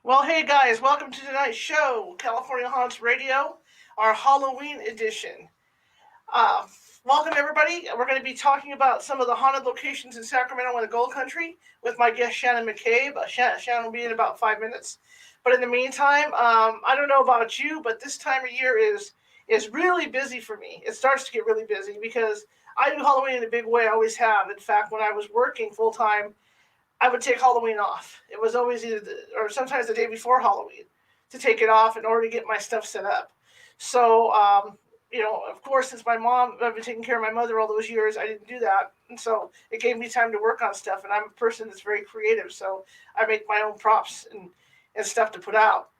Well, hey guys, welcome to tonight's show, California Haunts Radio, our Halloween edition. Uh, Welcome everybody. We're going to be talking about some of the haunted locations in Sacramento and the Gold Country with my guest Shannon McCabe. Shannon will be in about 5 minutes. But in the meantime, I don't know about you, but this time of year is really busy for me. It starts to get really busy because I do Halloween in a big way. I always have. In fact, when I was working full time, I would take Halloween off. It was always or sometimes the day before Halloween to take it off in order to get my stuff set up. So, of course, since I've been taking care of my mother all those years, I didn't do that. And so it gave me time to work on stuff. And I'm a person that's very creative. So I make my own props and stuff to put out.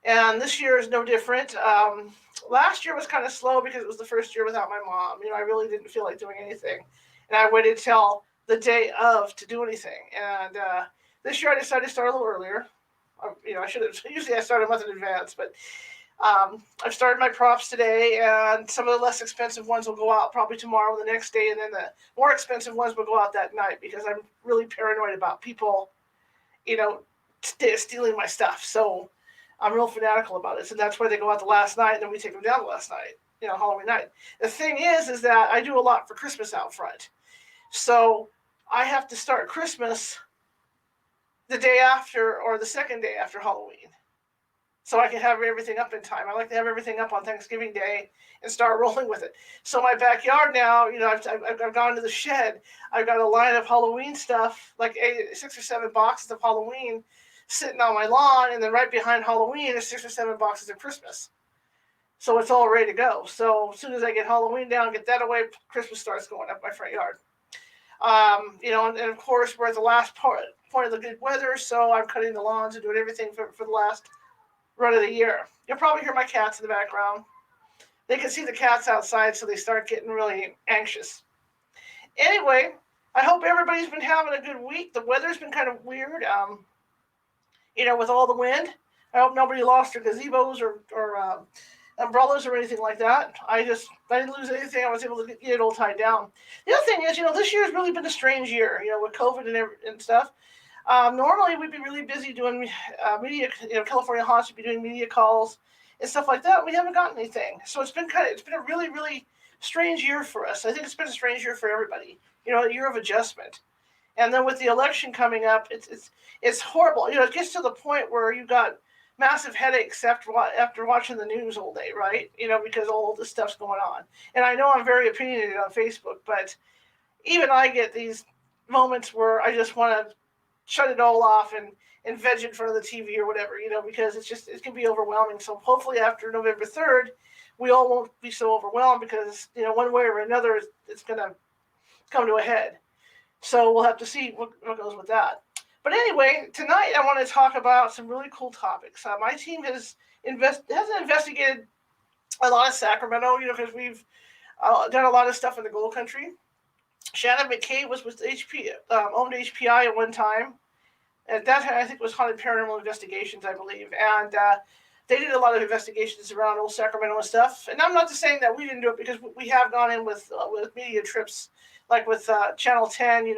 And this year is no different. Last year was kind of slow because it was the first year without my mom. I really didn't feel like doing anything. And I waited till the day of to do anything. And this year I decided to start a little earlier. I should have, usually I start a month in advance, but I've started my props today, and some of the less expensive ones will go out probably tomorrow or the next day, and then the more expensive ones will go out that night because I'm really paranoid about people, stealing my stuff. So I'm real fanatical about it. So that's why they go out the last night, and then we take them down the last night, Halloween night. The thing is that I do a lot for Christmas out front. So I have to start Christmas the day after or the second day after Halloween, so I can have everything up in time. I like to have everything up on Thanksgiving Day and start rolling with it. So my backyard now, I've gone to the shed. I've got a line of Halloween stuff, like 6 or 7 boxes of Halloween sitting on my lawn, and then right behind Halloween is 6 or 7 boxes of Christmas. So it's all ready to go. So as soon as I get Halloween down, get that away, Christmas starts going up my front yard. And of course we're at the last point of the good weather, so I'm cutting the lawns and doing everything for the last run of the year. You'll probably hear my cats in the background. They can see the cats outside, so they start getting really anxious. Anyway, I hope everybody's been having a good week. The weather's been kind of weird, with all the wind. I hope nobody lost their gazebos or umbrellas or anything like that. I didn't lose anything. I was able to get it all tied down. The other thing is, this year's really been a strange year, with COVID and stuff. Normally we'd be really busy doing media. California Haunts would be doing media calls and stuff like that. We haven't gotten anything, so it's been a really really strange year for us. I think it's been a strange year for everybody. A year of adjustment, and then with the election coming up, it's horrible. It gets to the point where you got massive headaches after watching the news all day, right? Because all this stuff's going on. And I know I'm very opinionated on Facebook, but even I get these moments where I just want to shut it all off and veg in front of the TV or whatever, because it can be overwhelming. So hopefully after November 3rd, we all won't be so overwhelmed because, one way or another, it's going to come to a head. So we'll have to see what goes with that. But anyway, tonight I want to talk about some really cool topics. My team hasn't investigated a lot of Sacramento, because we've done a lot of stuff in the Gold Country. Shannon McCabe was with owned HPI at one time. At that time, I think it was Haunted Paranormal Investigations, I believe. And they did a lot of investigations around old Sacramento and stuff. And I'm not just saying that we didn't do it, because we have gone in with media trips, like with Channel 10,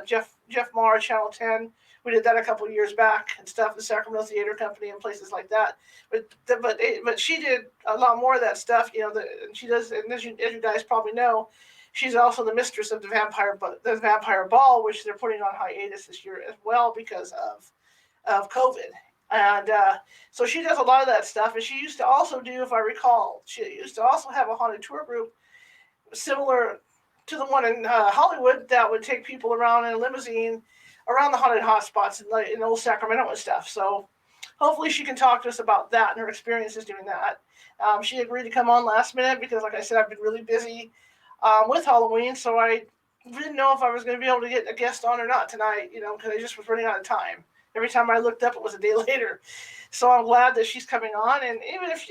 Jeff Maher, Channel 10. We did that a couple of years back and stuff, the Sacramento Theater Company and places like that. But she did a lot more of that stuff, and she does, and as you guys probably know, she's also the mistress of the Vampire Ball, which they're putting on hiatus this year as well because of COVID. And so she does a lot of that stuff. And she used to also do, if I recall, she used to also have a haunted tour group similar to the one in Hollywood that would take people around in a limousine around the haunted hotspots in old Sacramento and stuff. So hopefully she can talk to us about that and her experiences doing that. She agreed to come on last minute because, like I said, I've been really busy with Halloween, so I didn't know if I was going to be able to get a guest on or not tonight, because I just was running out of time. Every time I looked up, it was a day later. So I'm glad that she's coming on, and even if,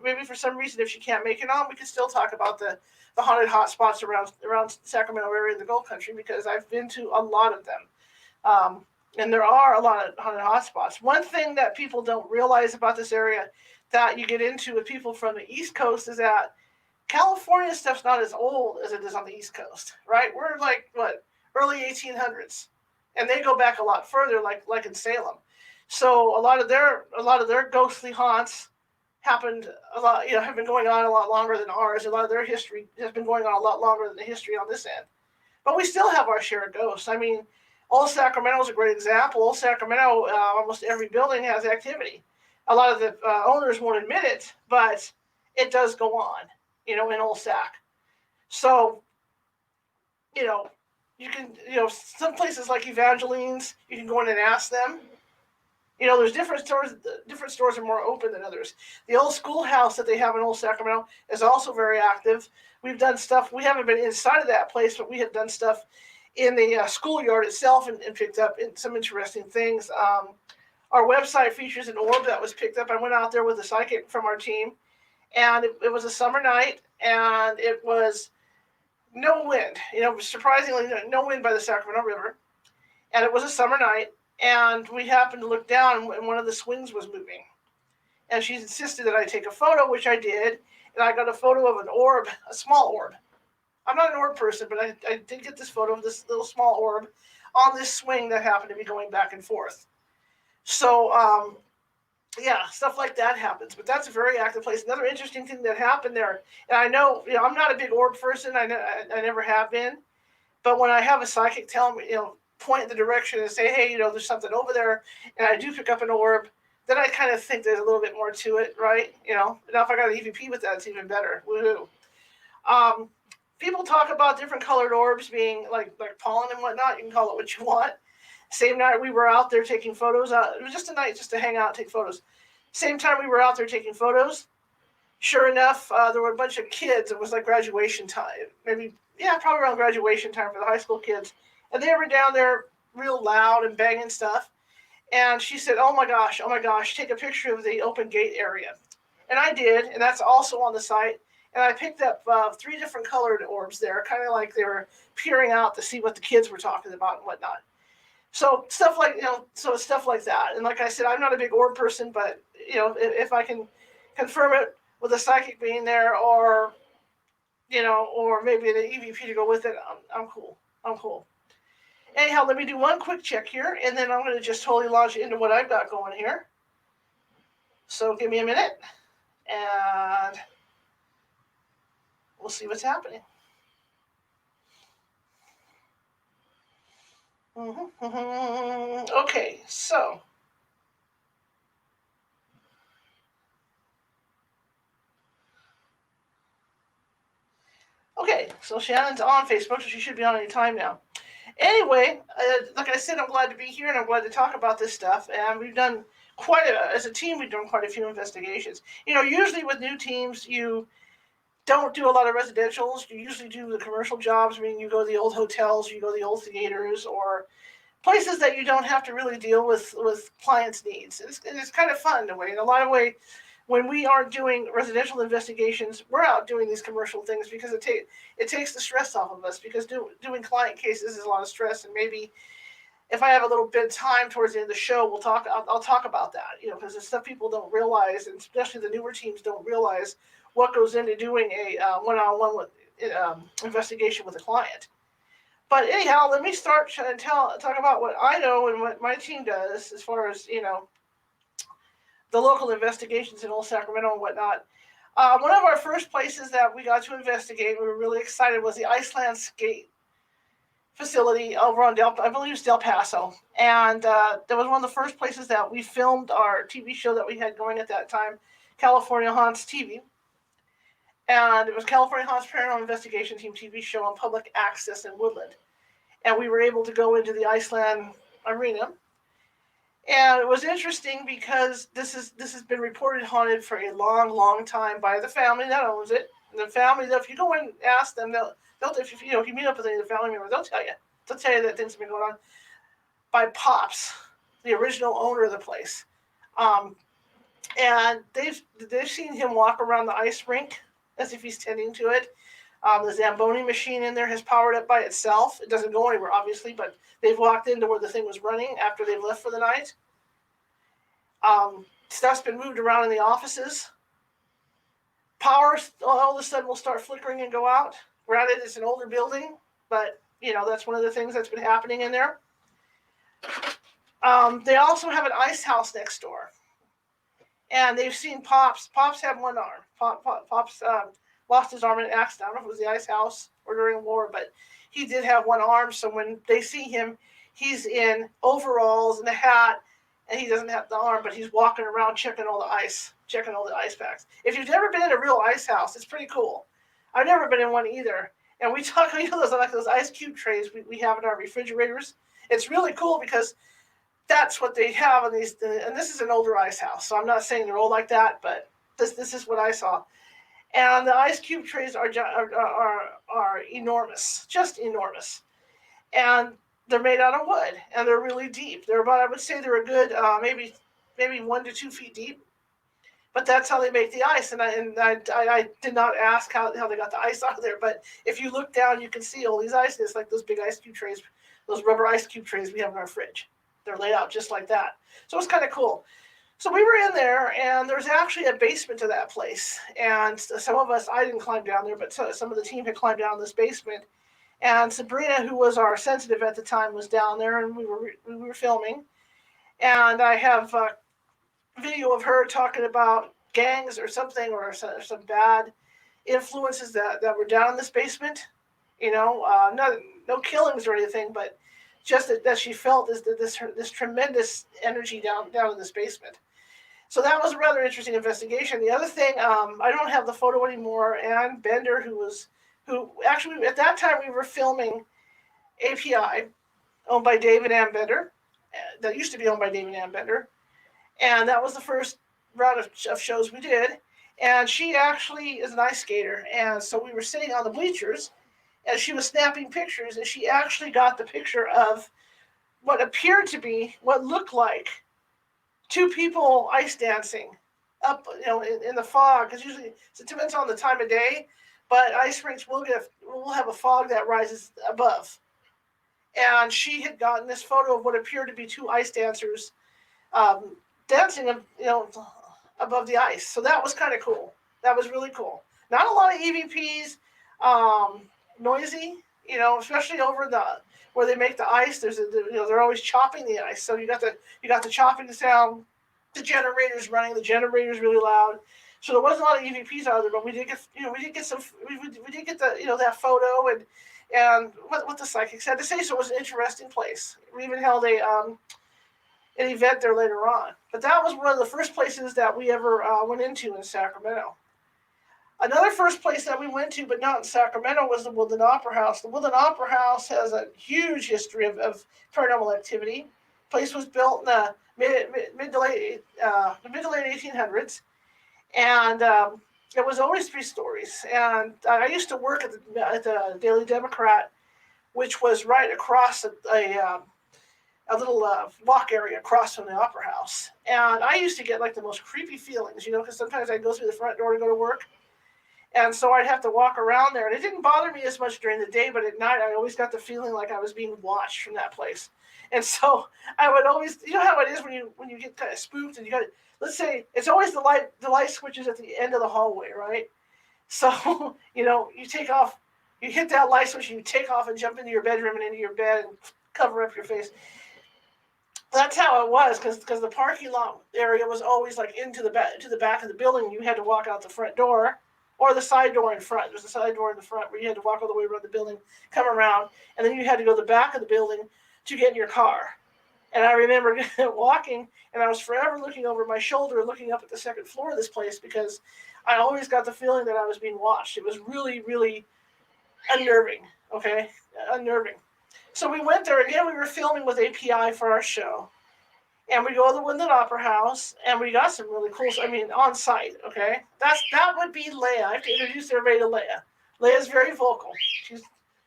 maybe for some reason, if she can't make it on, we can still talk about the haunted hotspots around Sacramento area in the Gold Country, because I've been to a lot of them. And there are a lot of haunted hotspots. One thing that people don't realize about this area that you get into with people from the East Coast is that California stuff's not as old as it is on the East Coast, right? We're like, early 1800s. And they go back a lot further, like in Salem. So a lot of their ghostly haunts happened a lot, have been going on a lot longer than ours. A lot of their history has been going on a lot longer than the history on this end. But we still have our share of ghosts. I mean, Old Sacramento is a great example. Old Sacramento, almost every building has activity. A lot of the owners won't admit it, but it does go on, in Old Sac. So, you know, you can, some places like Evangeline's, you can go in and ask them. There's different stores. Different stores are more open than others. The old schoolhouse that they have in Old Sacramento is also very active. We've done stuff. We haven't been inside of that place, but we have done stuff in the schoolyard itself and picked up some interesting things. Our website features an orb that was picked up. I went out there with a psychic from our team, and it was a summer night, and it was no wind. Surprisingly, no wind by the Sacramento River, and it was a summer night. And we happened to look down, and one of the swings was moving. And she insisted that I take a photo, which I did. And I got a photo of an orb, a small orb. I'm not an orb person, but I did get this photo of this little small orb on this swing that happened to be going back and forth. So, yeah, stuff like that happens. But that's a very active place. Another interesting thing that happened there, and I know, I'm not a big orb person. I never have been. But when I have a psychic tell me, point in the direction and say, hey, there's something over there, and I do pick up an orb, then I kind of think there's a little bit more to it, right? Now if I got an EVP with that, it's even better. Woohoo. People talk about different colored orbs being like pollen and whatnot. You can call it what you want. Same night we were out there taking photos. It was just a night just to hang out, take photos. Same time we were out there taking photos, sure enough, there were a bunch of kids. It was like graduation time. Probably around graduation time for the high school kids. And they were down there real loud and banging stuff. And she said, oh my gosh, take a picture of the open gate area. And I did, and that's also on the site. And I picked up 3 different colored orbs there, kind of like they were peering out to see what the kids were talking about and whatnot. So stuff like, stuff like that. And like I said, I'm not a big orb person, but, if I can confirm it with a psychic being there or maybe an EVP to go with it, I'm cool. I'm cool. Anyhow, let me do one quick check here, and then I'm going to just totally launch into what I've got going here. So give me a minute, and we'll see what's happening. Okay, so. Okay, so Shannon's on Facebook, so she should be on any time now. Anyway, like I said, I'm glad to be here, and I'm glad to talk about this stuff. And we've done as a team, we've done quite a few investigations. Usually with new teams, you don't do a lot of residentials. You usually do the commercial jobs. I mean, you go to the old hotels, you go to the old theaters, or places that you don't have to really deal with clients' needs. It's kind of fun in a way. In a lot of ways, when we aren't doing residential investigations, we're out doing these commercial things because it takes the stress off of us, because doing client cases is a lot of stress. And maybe if I have a little bit of time towards the end of the show, I'll talk about that, because it's stuff people don't realize, and especially the newer teams don't realize what goes into doing a one-on-one with investigation with a client. But anyhow, let me start and talk about what I know and what my team does as far as, the local investigations in Old Sacramento and whatnot. One of our first places that we got to investigate, we were really excited, was the Iceland Skate facility over on I believe it's Del Paso. And that was one of the first places that we filmed our TV show that we had going at that time, California Haunts TV. And it was California Haunts Paranormal Investigation Team TV show on public access in Woodland. And we were able to go into the Iceland arena. And it was interesting because this has been reported haunted for a long, long time by the family that owns it. And the family, if you go and ask them, they'll if you meet up with any of the family members, they'll tell you that things have been going on. By Pops, the original owner of the place, and they've seen him walk around the ice rink as if he's tending to it. The Zamboni machine in there has powered up by itself. It doesn't go anywhere, obviously, but they've walked into where the thing was running after they've left for the night. Stuff's been moved around in the offices. Power all of a sudden will start flickering and go out. Granted, it's an older building, but that's one of the things that's been happening in there. They also have an ice house next door, and they've seen Pops. Pops had one arm. Pops lost his arm in an accident. I don't know if it was the ice house or during war, but he did have one arm. So when they see him, he's in overalls and a hat, and he doesn't have the arm, but he's walking around checking all the ice packs. If you've never been in a real ice house, it's pretty cool. I've never been in one either. And we talk, those like those ice cube trays we have in our refrigerators. It's really cool because that's what they have in these. And this is an older ice house, so I'm not saying they're old like that, but this is what I saw. And the ice cube trays are enormous, just enormous, and they're made out of wood, and they're really deep. They're about, I would say, they're a good maybe 1 to 2 feet deep. But that's how they make the ice, and I did not ask how they got the ice out of there. But if you look down, you can see all these ices, like those big ice cube trays, those rubber ice cube trays we have in our fridge. They're laid out just like that. So it's kind of cool. So we were in there, and there's actually a basement to that place. And some of us, I didn't climb down there, but some of the team had climbed down this basement. And Sabrina, who was our sensitive at the time, was down there, and we were filming. And I have video of her talking about gangs or something, or some bad influences that were down in this basement. No killings or anything, but just that she felt this tremendous energy down in this basement. So that was a rather interesting investigation. The other thing, I don't have the photo anymore. Ann Bender, who actually at that time we were filming API, owned by Dave and Ann Bender. That used to be owned by Dave and Ann Bender. And that was the first round of shows we did. And she actually is an ice skater. And so we were sitting on the bleachers, and she was snapping pictures, and she actually got the picture of what appeared to be, what looked like, two people ice dancing up, in the fog. Because usually it depends on the time of day, but ice rinks will have a fog that rises above. And she had gotten this photo of what appeared to be two ice dancers dancing, above the ice. So that was kind of cool. That was really cool. Not a lot of EVPs, noisy, especially over where they make the ice. They're always chopping the ice. So you got the chopping sound. The generators running. The generators really loud. So there wasn't a lot of EVPs out there, but we did get some. We did get that photo and what the psychics had to say. So it was an interesting place. We even held an event there later on. But that was one of the first places that we ever went into in Sacramento. Another first place that we went to, but not in Sacramento, was the Woodland Opera House. The Woodland Opera House has a huge history of paranormal activity. The place was built in the mid to late 1800s, and it was always 3 stories. And I used to work at the Daily Democrat, which was right across a little walk area across from the Opera House. And I used to get like the most creepy feelings, because sometimes I'd go through the front door to go to work. And so I'd have to walk around there. And it didn't bother me as much during the day, but at night I always got the feeling like I was being watched from that place. And so I would always, how it is when you get kind of spooked, and let's say it's always the light switches at the end of the hallway, right? So, you take off, you hit that light switch, and you take off and jump into your bedroom and into your bed and cover up your face. That's how it was, because the parking lot area was always like to the back of the building. You had to walk out the front door or the side door in front. There's a side door in the front where you had to walk all the way around the building, come around, and then you had to go to the back of the building to get in your car. And I remember walking, and I was forever looking over my shoulder, looking up at the second floor of this place, because I always got the feeling that I was being watched. It was really, really unnerving, okay? Unnerving. So we went there. Again, we were filming with API for our show. And we go to the Woodland Opera House, and we got some really cool, on site, okay? That would be Leia. I have to introduce everybody to Leia. Leia's very vocal.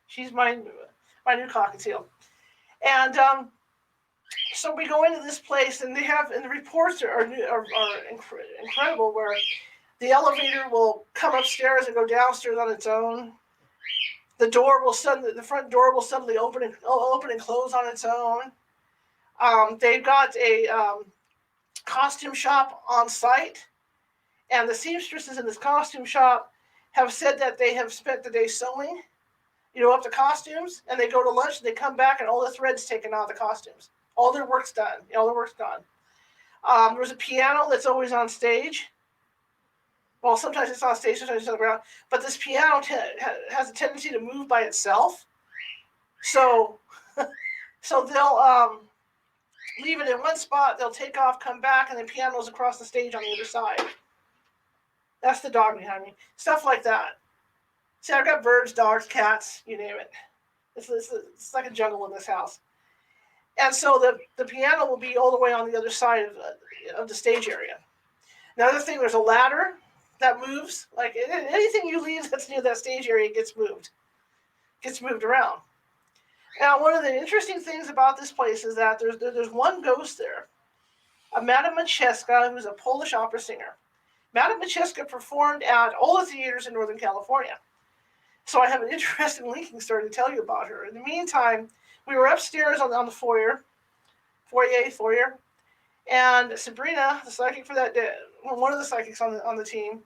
She's my new cockatiel. And so we go into this place, and the reports are incredible, where the elevator will come upstairs and go downstairs on its own. The front door will suddenly open and close on its own. They've got a costume shop on site, and the seamstresses in this costume shop have said that they have spent the day sewing, up the costumes, and they go to lunch and they come back and all the thread's taken out of the costumes. All their work's done. All their work's done. There's a piano that's always on stage. Well, sometimes it's on stage, sometimes it's on the ground. But this piano has a tendency to move by itself. So, so they'll leave it in one spot. They'll take off, come back, and the piano's across the stage on the other side. That's the dog behind me. Stuff like that. See, I've got birds, dogs, cats, you name it. It's like a jungle in this house. And so the piano will be all the way on the other side of the stage area. Another thing, there's a ladder that moves. Like anything you leave that's near that stage area gets moved around. Now, one of the interesting things about this place is that there's one ghost there, a Madame Macheska, who's a Polish opera singer. Madame Macheska performed at all the theaters in Northern California. So I have an interesting linking story to tell you about her. In the meantime, we were upstairs on the foyer, and Sabrina, the psychic for that day, one of the psychics on the team,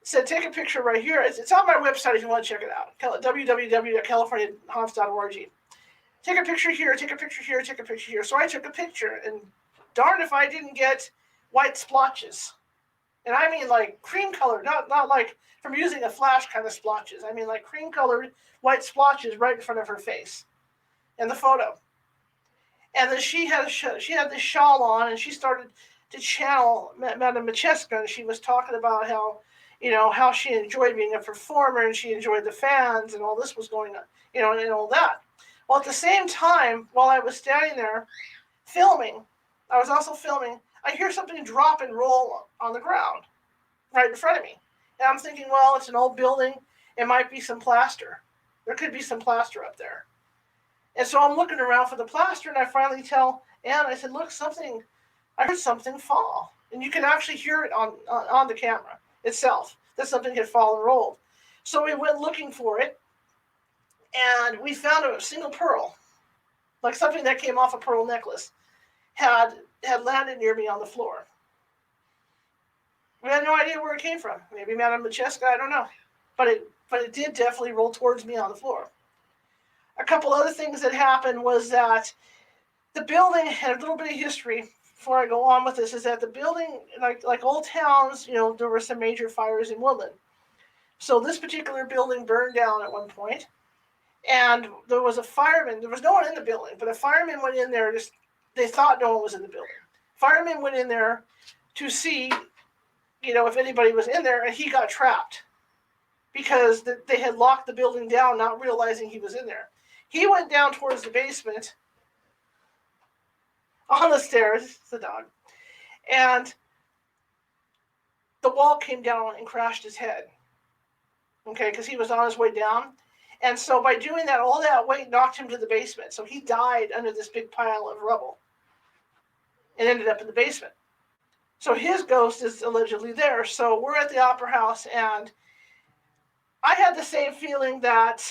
said, take a picture right here. It's on my website if you want to check it out, www.californiahaunts.org. Take a picture here, take a picture here, take a picture here. So I took a picture, and darn if I didn't get white splotches. And I mean like cream colored, not like from using a flash kind of splotches. I mean like cream colored white splotches right in front of her face in the photo. And then she had this shawl on, and she started to channel Madame Macheska, and she was talking about how she enjoyed being a performer, and she enjoyed the fans, and all this was going on, and all that. Well, at the same time, while I was standing there filming, I was also filming, I hear something drop and roll on the ground right in front of me. And I'm thinking, well, it's an old building. It might be some plaster. There could be some plaster up there. And so I'm looking around for the plaster, and I finally tell Anne, I said, look, I heard something fall. And you can actually hear it on the camera itself, that something had fallen and rolled. So we went looking for it, and we found a single pearl, like something that came off a pearl necklace, had landed near me on the floor. We had no idea where it came from. Maybe Madame Macheska, I don't know. But it did definitely roll towards me on the floor. A couple other things that happened was that the building had a little bit of history. Before I go on with this, is that the building, like old towns, there were some major fires in Woodland. So this particular building burned down at one point, and there was a fireman. There was no one in the building, but a fireman went in there. They thought no one was in the building. Fireman went in there to see, if anybody was in there, and he got trapped because they had locked the building down, not realizing he was in there. He went down towards the basement on the stairs, it's the dog, and the wall came down and crashed his head, okay, because he was on his way down. And so by doing that, all that weight knocked him to the basement. So he died under this big pile of rubble and ended up in the basement. So his ghost is allegedly there. So we're at the Opera House, and I had the same feeling that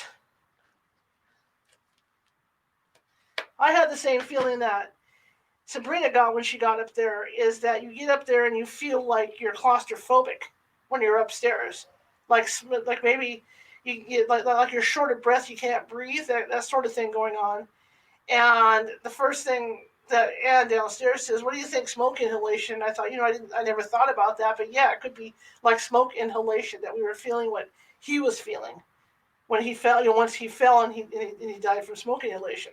Sabrina got when she got up there, is that you get up there and you feel like you're claustrophobic when you're upstairs. Like maybe you get like you're short of breath, you can't breathe, that sort of thing going on. And the first thing that Anne downstairs says, what do you think, smoke inhalation? I thought, I never thought about that, but yeah, it could be like smoke inhalation, that we were feeling what he was feeling when he fell, once he fell and he died from smoke inhalation.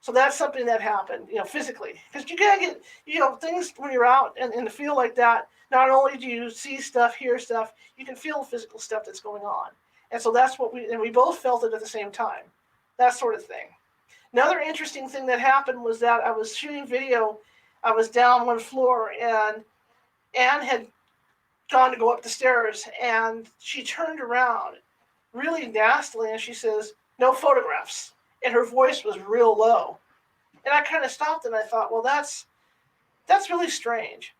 So that's something that happened, physically. Because you can't get, things when you're out in the field like that, not only do you see stuff, hear stuff, you can feel the physical stuff that's going on. And so that's what we both felt it at the same time. That sort of thing. Another interesting thing that happened was that I was shooting video. I was down one floor, and Anne had gone to go up the stairs, and she turned around really nastily, and she says, no photographs. And her voice was real low. And I kind of stopped, and I thought, well, that's really strange.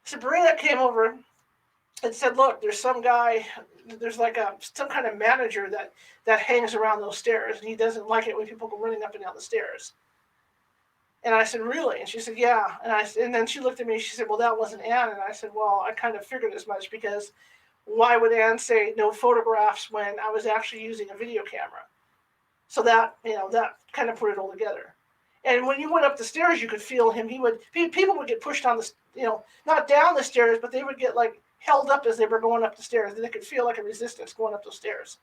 Sabrina came over and said, look, there's some guy, there's like some kind of manager that hangs around those stairs, and he doesn't like it when people go running up and down the stairs. And I said, really? And she said, yeah. And then she looked at me, and she said, well, that wasn't Anne. And I said, well, I kind of figured as much, because why would Anne say no photographs when I was actually using a video camera? So that, that kind of put it all together. And when you went up the stairs, you could feel him. People would get pushed on the, not down the stairs, but they would get like held up as they were going up the stairs. They could feel like a resistance going up those stairs.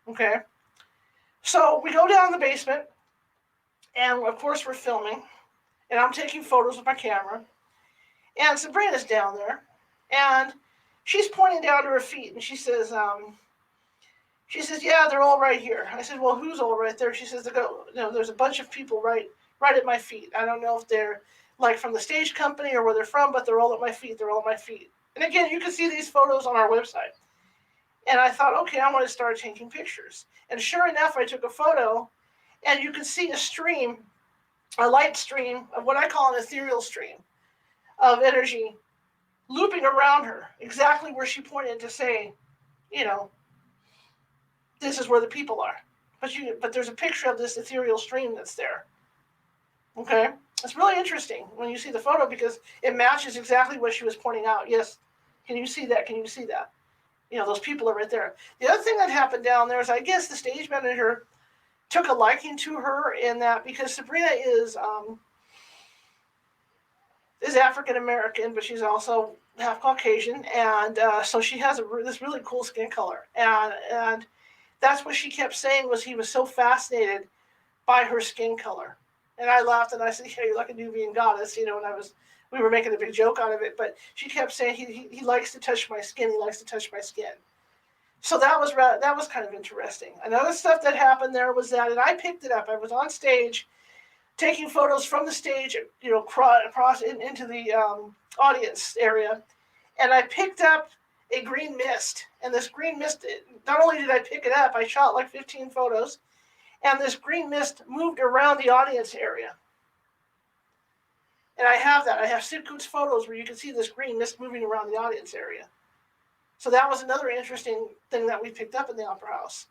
Okay. So we go down in the basement, and of course we're filming, and I'm taking photos with my camera, and Sabrina's down there, and she's pointing down to her feet, and she says, yeah, they're all right here. I said, well, who's all right there? She says, there's a bunch of people right at my feet. I don't know if they're like from the stage company or where they're from, but they're all at my feet. They're all at my feet. And again, you can see these photos on our website. And I thought, okay, I want to start taking pictures. And sure enough, I took a photo, and you can see a light stream of what I call an ethereal stream of energy looping around her, exactly where she pointed to say, this is where the people are. But there's a picture of this ethereal stream that's there. Okay? It's really interesting when you see the photo because it matches exactly what she was pointing out. Yes, can you see that? Can you see that? Those people are right there. The other thing that happened down there is I guess the stage manager took a liking to her in that because Sabrina is African American, but she's also half Caucasian, and so she has this really cool skin color, and that's what she kept saying was he was so fascinated by her skin color. And I laughed and I said, yeah, you're like a Nubian goddess, and we were making a big joke out of it, but she kept saying he likes to touch my skin, he likes to touch my skin. So that was kind of interesting. Another stuff that happened there was that, and I picked it up, I was on stage taking photos from the stage, across into the audience area, and I picked up a green mist. And this green mist, not only did I pick it up, I shot like 15 photos, and this green mist moved around the audience area. And I have that. I have sequence photos where you can see this green mist moving around the audience area. So that was another interesting thing that we picked up in the Opera House.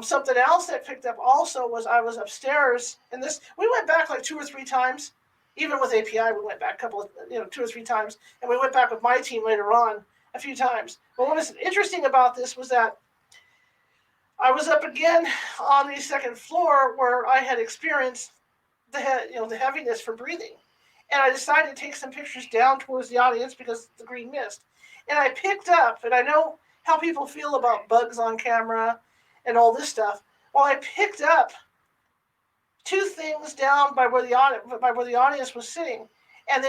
Something else that picked up also was I was upstairs, and we went back like 2 or 3 times. Even with API, we went back 2 or 3 times, and we went back with my team later on a few times. But what was interesting about this was that I was up again on the second floor where I had experienced the heaviness for breathing, and I decided to take some pictures down towards the audience because of the green mist. And I picked up, and I know how people feel about bugs on camera and all this stuff. Well, I picked up 2 things down by where the audience was sitting, and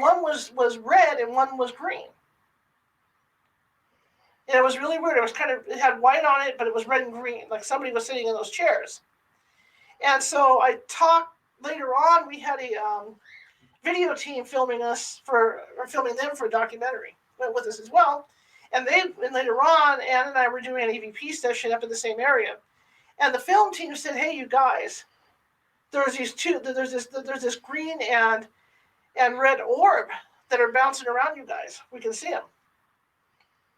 one was red and one was green. And it was really weird. It had white on it, but it was red and green, like somebody was sitting in those chairs. And so I talked later on. We had a video team filming them for a documentary with us as well. And later on, Ann and I were doing an EVP session up in the same area, and the film team said, "Hey, you guys, there's this green and red orb that are bouncing around you guys. We can see them."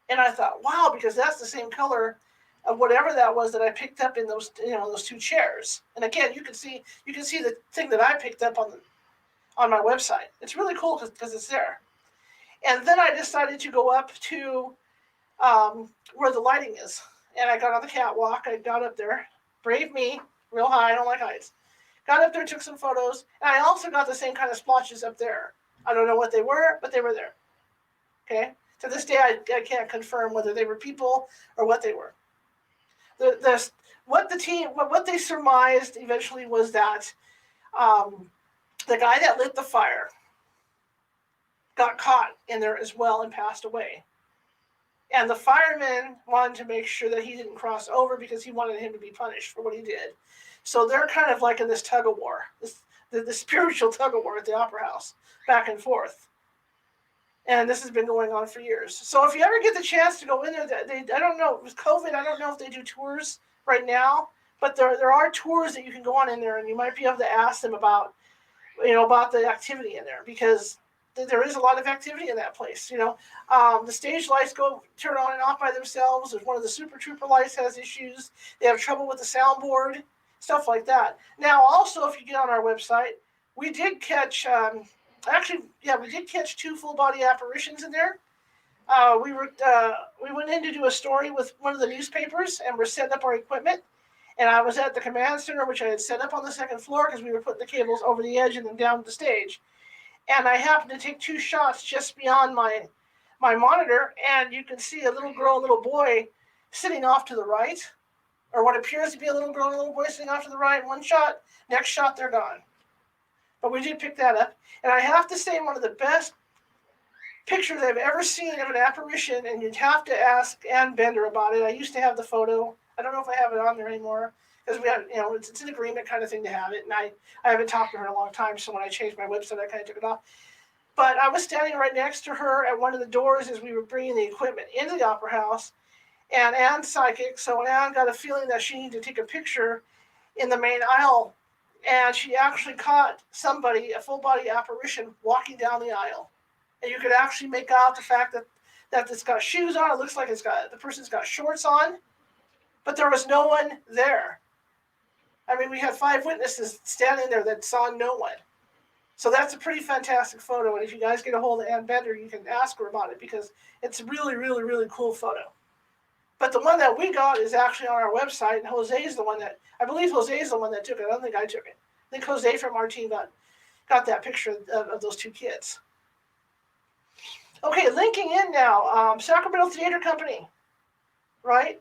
And I thought, wow, because that's the same color of whatever that was that I picked up in those 2 chairs. And again, you can see the thing that I picked up on my website. It's really cool because it's there. And then I decided to go up to where the lighting is. And I got on the catwalk. I got up there. Brave me. Real high. I don't like heights. Got up there, took some photos. And I also got the same kind of splotches up there. I don't know what they were, but they were there. Okay? To this day, I can't confirm whether they were people or what they were. What they surmised eventually was that the guy that lit the fire got caught in there as well and passed away. And the firemen wanted to make sure that he didn't cross over because he wanted him to be punished for what he did. So they're kind of like in this tug of war, the spiritual tug of war at the Opera House, back and forth. And this has been going on for years. So if you ever get the chance to go in there, I don't know, with COVID, I don't know if they do tours right now, but there are tours that you can go on in there, and you might be able to ask them about the activity in there, because there is a lot of activity in that place. The stage lights turn on and off by themselves. If one of the Super Trooper lights has issues, they have trouble with the soundboard, stuff like that. Now, also, if you get on our website, we did catch, we did catch 2 full body apparitions in there. We went in to do a story with one of the newspapers, and we're setting up our equipment. And I was at the command center, which I had set up on the second floor because we were putting the cables over the edge and then down the stage. And I happened to take 2 shots just beyond my monitor, and you can see a little girl and a little boy sitting off to the right, or what appears to be a little girl and a little boy sitting off to the right. One shot, next shot, they're gone. But we did pick that up. And I have to say, one of the best pictures I've ever seen of an apparition, and you'd have to ask Ann Bender about it. I used to have the photo. I don't know if I have it on there anymore, because we have, it's an agreement kind of thing to have it. And I haven't talked to her in a long time, so when I changed my website, I kind of took it off. But I was standing right next to her at one of the doors as we were bringing the equipment into the Opera House. And Ann's psychic, so Ann got a feeling that she needed to take a picture in the main aisle. And she actually caught somebody, a full-body apparition, walking down the aisle. And you could actually make out the fact that it's got shoes on. It looks like the person's got shorts on. But there was no one there. I mean, we had 5 witnesses standing there that saw no one. So that's a pretty fantastic photo. And if you guys get a hold of Ann Bender, you can ask her about it, because it's a really, really, really cool photo. But the one that we got is actually on our website, and Jose's the one that, I believe Jose's the one that took it. I don't think I took it. I think Jose from our team got that picture of those 2 kids. Okay, linking in now, Sacramento Theater Company, right?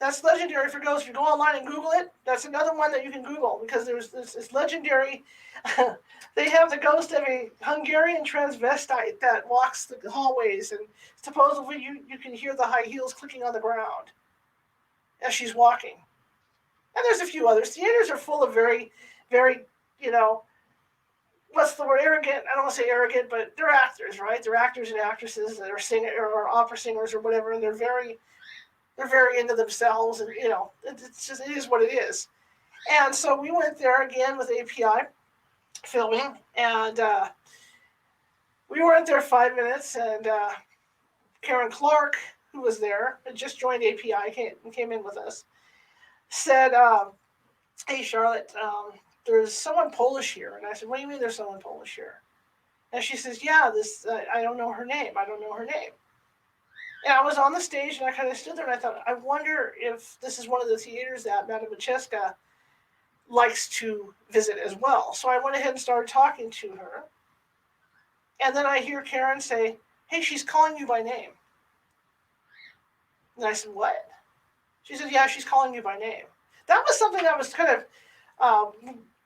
That's legendary for ghosts. If you go online and Google it, that's another one that you can Google, because there's this legendary. They have the ghost of a Hungarian transvestite that walks the hallways, and supposedly you can hear the high heels clicking on the ground as she's walking. And there's a few others. Theaters are full of very, very, what's the word, arrogant? I don't want to say arrogant, but they're actors, right? They're actors and actresses that are singers or opera singers or whatever, and they're very into themselves, and it is what it is. And so we went there again with API filming, and we were there 5 minutes, and Karen Clark, who was there, had just joined API, came in with us, said, hey, Charlotte, there's someone Polish here. And I said, what do you mean there's someone Polish here? And she says, yeah, I don't know her name. And I was on the stage, and I kind of stood there, and I thought, I wonder if this is one of the theaters that Madame Macheska likes to visit as well. So I went ahead and started talking to her. And then I hear Karen say, hey, she's calling you by name. And I said, what? She said, yeah, she's calling you by name. That was something I was kind of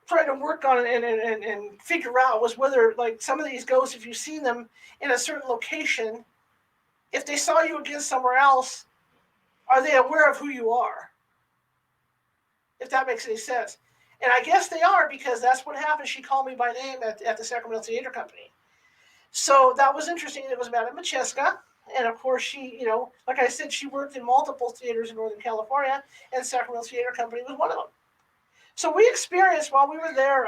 trying to work on and figure out, was whether, like, some of these ghosts, if you've seen them in a certain location, if they saw you again somewhere else, are they aware of who you are? If that makes any sense. And I guess they are, because that's what happened. She called me by name at the Sacramento Theater Company. So that was interesting. It was Madame Macheska. And of course, she, like I said, she worked in multiple theaters in Northern California, and Sacramento Theater Company was one of them. So we experienced, while we were there,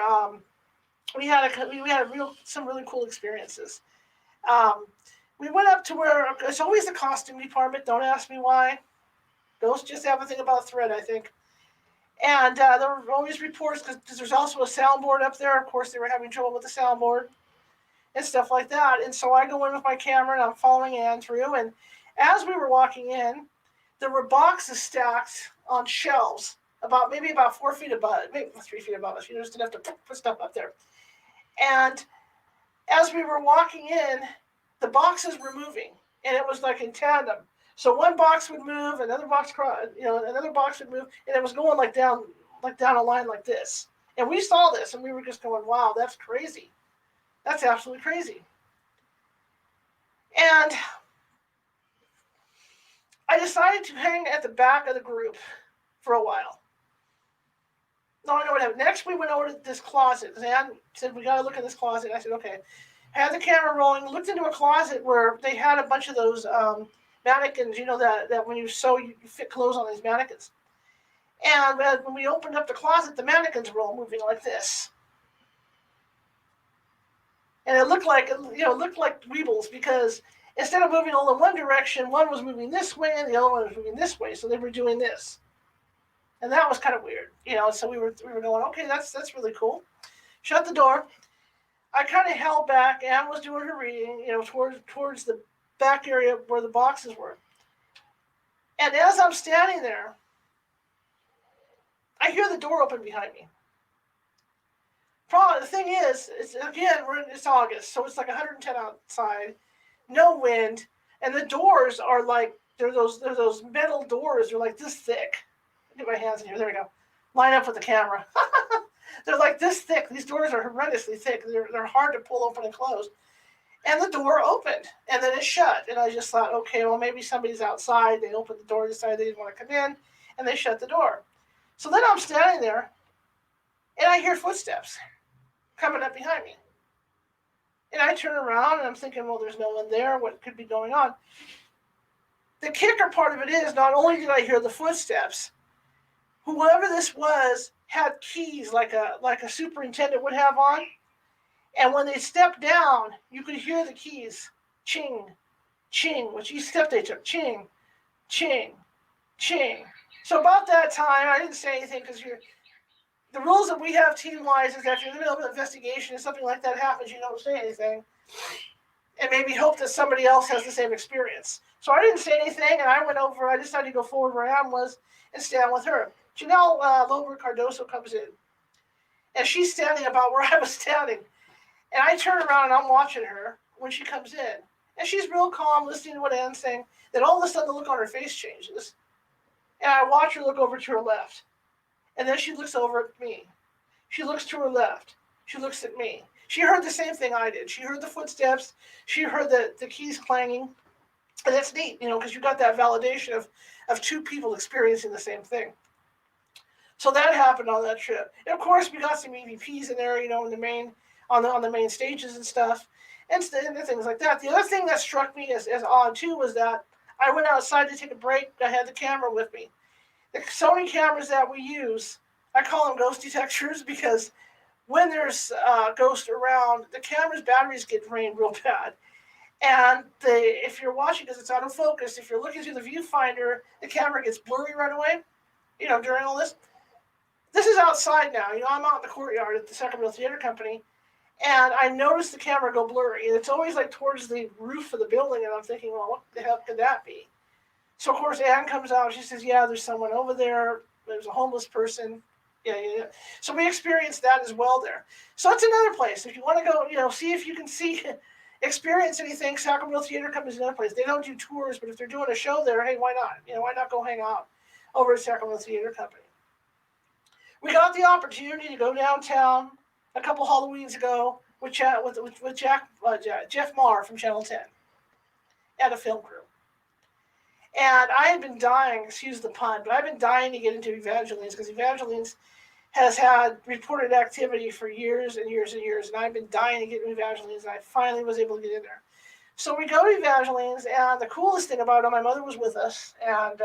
we had some really cool experiences. We went up to where it's always the costume department. Don't ask me why. Ghosts just have a thing about thread, I think. And there were always reports, because there's also a soundboard up there. Of course, they were having trouble with the soundboard and stuff like that. And so I go in with my camera, and I'm following Ann through. And as we were walking in, there were boxes stacked on shelves, maybe about 4 feet above, maybe 3 feet above us. You just didn't have to put stuff up there. And as we were walking in, the boxes were moving, and it was like in tandem. So one box would move, another box would move, and it was going like down a line like this. And we saw this, and we were just going, wow, that's crazy. That's absolutely crazy. And I decided to hang at the back of the group for a while. No, I know what happened. Next, we went over to this closet, because Ann said, we got to look in this closet. I said, okay. Had the camera rolling, looked into a closet where they had a bunch of those mannequins, that when you sew, you fit clothes on these mannequins. And when we opened up the closet, the mannequins were all moving like this. And it looked like weebles, because instead of moving all in one direction, one was moving this way and the other one was moving this way. So they were doing this. And that was kind of weird, so we were going, okay, that's really cool. Shut the door. I kind of held back. Ann was doing her reading, towards the back area where the boxes were. And as I'm standing there, I hear the door open behind me. Problem, the thing is, it's August, so it's like 110 outside, no wind, and the doors are like they're those metal doors. They're like this thick. Get my hands in here. There we go. Line up with the camera. They're like this thick. These doors are horrendously thick. They're hard to pull open and close. And the door opened, and then it shut. And I just thought, okay, well maybe somebody's outside. They opened the door, decided they didn't want to come in, and they shut the door. So then I'm standing there, and I hear footsteps coming up behind me. And I turn around, and I'm thinking, well, there's no one there. What could be going on? The kicker part of it is, not only did I hear the footsteps, whoever this was had keys like a superintendent would have on. And when they stepped down, you could hear the keys ching, ching, which each step they took, ching, ching, ching. So about that time, I didn't say anything because the rules that we have team-wise is that if you're in the middle of an investigation and something like that happens, you don't say anything. And maybe hope that somebody else has the same experience. So I didn't say anything, and I went over. I decided to go forward where I was and stand with her. Janelle Lober Cardoso comes in, and she's standing about where I was standing. And I turn around, and I'm watching her when she comes in. And she's real calm, listening to what Anne's saying. Then all of a sudden, the look on her face changes. And I watch her look over to her left. And then she looks over at me. She looks to her left. She looks at me. She heard the same thing I did. She heard the footsteps. She heard the keys clanging. And that's neat, because you got that validation of two people experiencing the same thing. So that happened on that trip. And of course, we got some EVPs in there, in the main on the main stages and stuff, and things like that. The other thing that struck me as odd too was that I went outside to take a break. I had the camera with me. The Sony cameras that we use, I call them ghost detectors because when there's ghosts around, the camera's batteries get drained real bad. And if you're watching because it's out of focus, if you're looking through the viewfinder, the camera gets blurry right away, during all this. This is outside now. I'm out in the courtyard at the Sacramento Theater Company, and I noticed the camera go blurry. And it's always like towards the roof of the building, and I'm thinking, well, what the hell could that be? So, of course, Anne comes out. She says, yeah, there's someone over there. There's a homeless person. Yeah. So we experienced that as well there. So it's another place. If you want to go, see if you can experience anything, Sacramento Theater Company is another place. They don't do tours, but if they're doing a show there, hey, why not? Why not go hang out over at Sacramento Theater Company? We got the opportunity to go downtown a couple Halloweens ago with Jeff Maher from Channel 10 and a film crew. And I had been dying, excuse the pun, but I've been dying to get into Evangelines because Evangelines has had reported activity for years and years and years, and I've been dying to get into Evangelines, and I finally was able to get in there. So we go to Evangelines, and the coolest thing about it, my mother was with us, and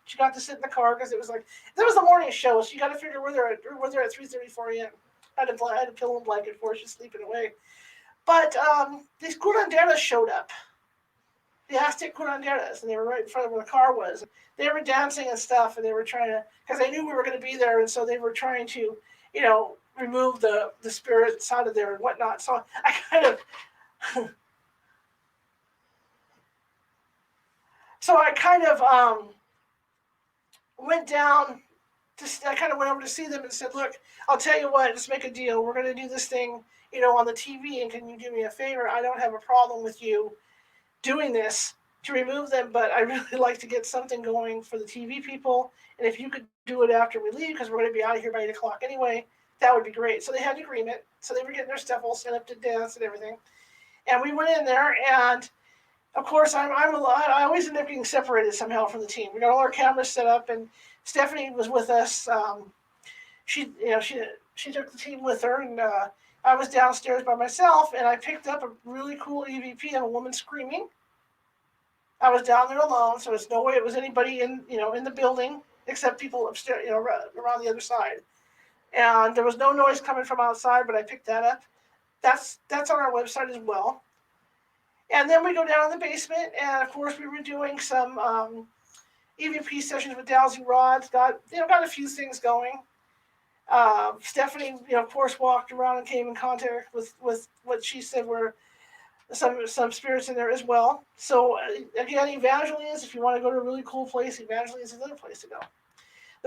she got to sit in the car because it was the morning show, so you got to figure we're there at 3:34 a.m. I had a pillow and blanket for her. She's sleeping away. But these curanderas showed up. The Aztec curanderas, and they were right in front of where the car was. They were dancing and stuff, and they were trying to, because they knew we were going to be there, and so they were trying to, remove the spirits out of there and whatnot. So I kind of, went down. I kind of went over to see them and said, look, I'll tell you what, let's make a deal. We're going to do this thing, on the TV, and can you do me a favor? I don't have a problem with you doing this to remove them, but I really like to get something going for the TV people, and if you could do it after we leave, because we're going to be out of here by 8 o'clock anyway, that would be great. So they had an agreement, so they were getting their stuff all set up to dance and everything, and we went in there, and of course, I always end up getting separated somehow from the team. We got all our cameras set up, and Stephanie was with us. She took the team with her, and I was downstairs by myself, and I picked up a really cool EVP of a woman screaming. I was down there alone, so there's no way it was anybody in the building except people upstairs, around the other side. And there was no noise coming from outside, but I picked that up. That's on our website as well. And then we go down in the basement, and of course we were doing some EVP sessions with dowsing rods. Got a few things going. Stephanie, of course, walked around and came in contact with what she said were some spirits in there as well. So again, Evangelines, if you want to go to a really cool place, Evangelines is another place to go.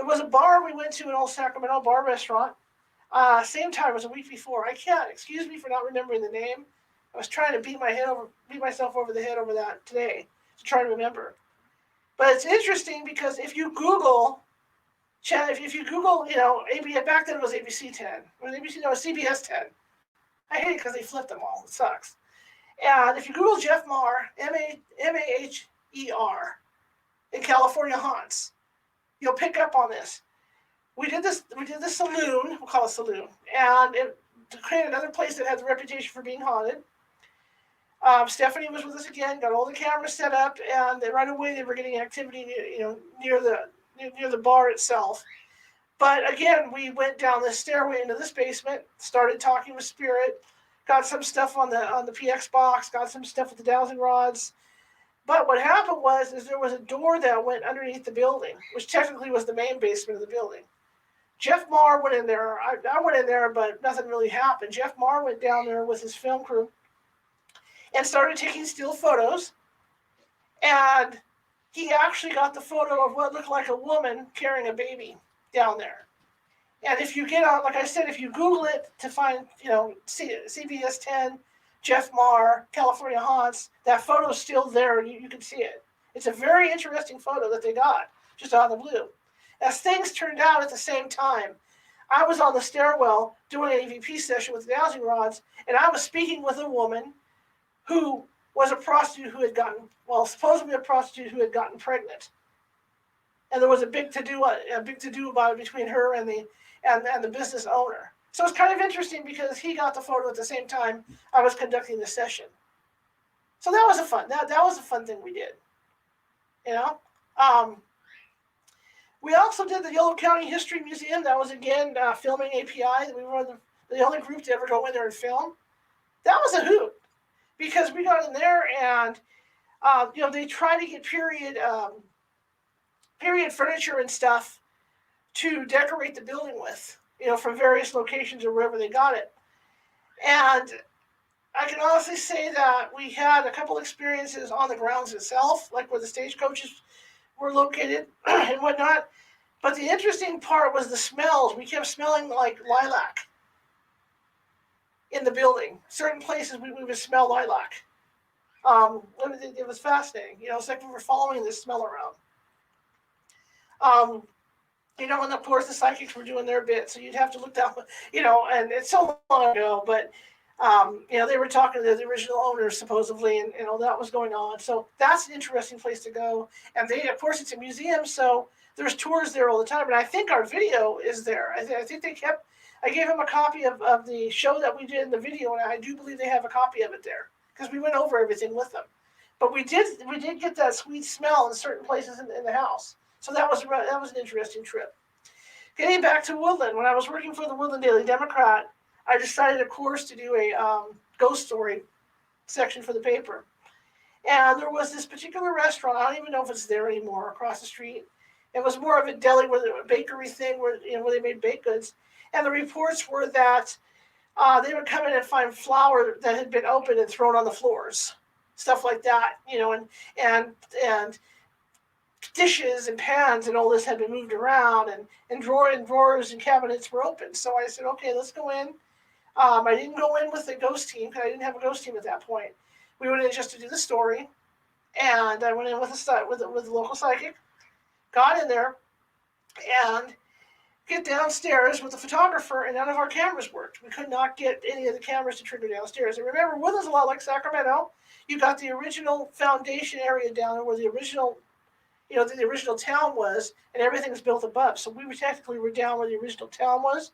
There was a bar we went to in Old Sacramento, bar restaurant. Same time, it was a week before. I can't, excuse me for not remembering the name. I was trying to beat myself over the head over that today to try to remember. But it's interesting because if you Google, if you Google, back then it was ABC 10. It was ABC, no, it was CBS 10. I hate it because they flipped them all. It sucks. And if you Google Jeff Maher, Maher, in California Haunts, you'll pick up on this. We did this saloon, we'll call it saloon, and to create another place that had the reputation for being haunted. Stephanie was with us again, got all the cameras set up, and right away they were getting activity, near the bar itself. But again, we went down this stairway into this basement, started talking with Spirit, got some stuff on the PX box, got some stuff with the dowsing rods. But what happened is there was a door that went underneath the building, which technically was the main basement of the building. Jeff Maher went in there. I went in there, but nothing really happened. Jeff Maher went down there with his film crew and started taking still photos. And he actually got the photo of what looked like a woman carrying a baby down there. And if you get on, like I said, if you Google it to find, CBS 10, Jeff Maher, California Haunts, that photo's still there. You can see it. It's a very interesting photo that they got just out of the blue. As things turned out at the same time, I was on the stairwell doing an EVP session with the dowsing rods, and I was speaking with a woman who was a prostitute who had supposedly a prostitute who had gotten pregnant. And there was a big to-do about it between her and the business owner. So it's kind of interesting because he got the photo at the same time I was conducting the session. So that was a fun thing we did. We also did the Yolo County History Museum. That was, again, filming API. We were the only group to ever go in there and film. That was a hoot because we got in there and, they try to get period furniture and stuff to decorate the building with, from various locations or wherever they got it. And I can honestly say that we had a couple experiences on the grounds itself, like where the stagecoaches were located and whatnot. But the interesting part was the smells. We kept smelling like lilac in the building. Certain places we would smell lilac. It was fascinating. It's like we were following this smell around. And of course the psychics were doing their bit, so you'd have to look down, and it's so long ago, but they were talking to the original owners supposedly, and all that was going on. So that's an interesting place to go. And of course, it's a museum, so there's tours there all the time. And I think our video is there. I think I gave them a copy of the show that we did in the video, and I do believe they have a copy of it there because we went over everything with them. But we did get that sweet smell in certain places in the house. So that was an interesting trip. Getting back to Woodland, when I was working for the Woodland Daily Democrat, I decided, of course, to do a ghost story section for the paper. And there was this particular restaurant, I don't even know if it's there anymore, across the street. It was more of a deli, a bakery thing where they made baked goods. And the reports were that they would come in and find flour that had been opened and thrown on the floors, stuff like that, and dishes and pans and all this had been moved around, and drawers and cabinets were open. So I said, okay, let's go in. I didn't go in with the ghost team because I didn't have a ghost team at that point. We went in just to do the story, and I went in with the local psychic, got in there, and get downstairs with the photographer, and none of our cameras worked. We could not get any of the cameras to trigger downstairs. And remember, Woodland's a lot like Sacramento. You got the original foundation area down there where the original town was, and everything's built above. So we were down where the original town was.